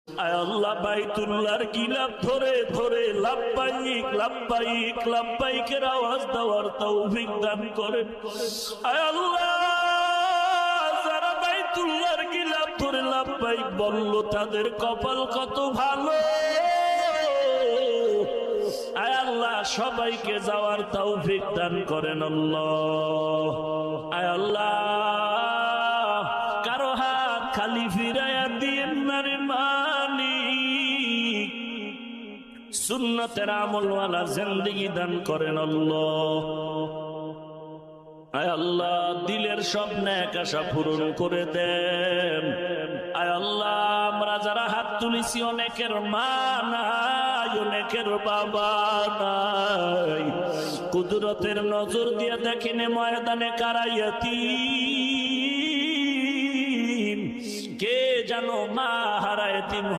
আয় আল্লাহ বাইতুল্লাহর গিলাফ ধরে ধরে লাব্বাইক লাব্বাইক লাব্বাইকের আওয়াজ দেওয়ার তৌফিক দান করেন। আয় আল্লাহ যারা বাইতুল্লাহর গিলাফ ধরে লাব্বাইক বলল তাদের কপাল কত ভালো। আয় আল্লাহ সবাইকে যাওয়ার তৌফিক দান করেন আল্লাহ। আয় আল্লাহ কারো হাত খালি ফিরাইয়া দিয়েন না রে মালিক, সুন্নতের আমলওয়ালা জিন্দেগি দান করেন আল্লাহ। আয় আল্লাহ দিলের সব নেক আশা পূরণ করে দেন। আয় আল্লাহ আমরা যারা হাত তুলেছি অনেকের মা নাই, অনেকের বাবা নাই, কুদরতের নজর দিয়ে দেখেন ময়দানে কারাইয়াতি কে জানো মা হারায়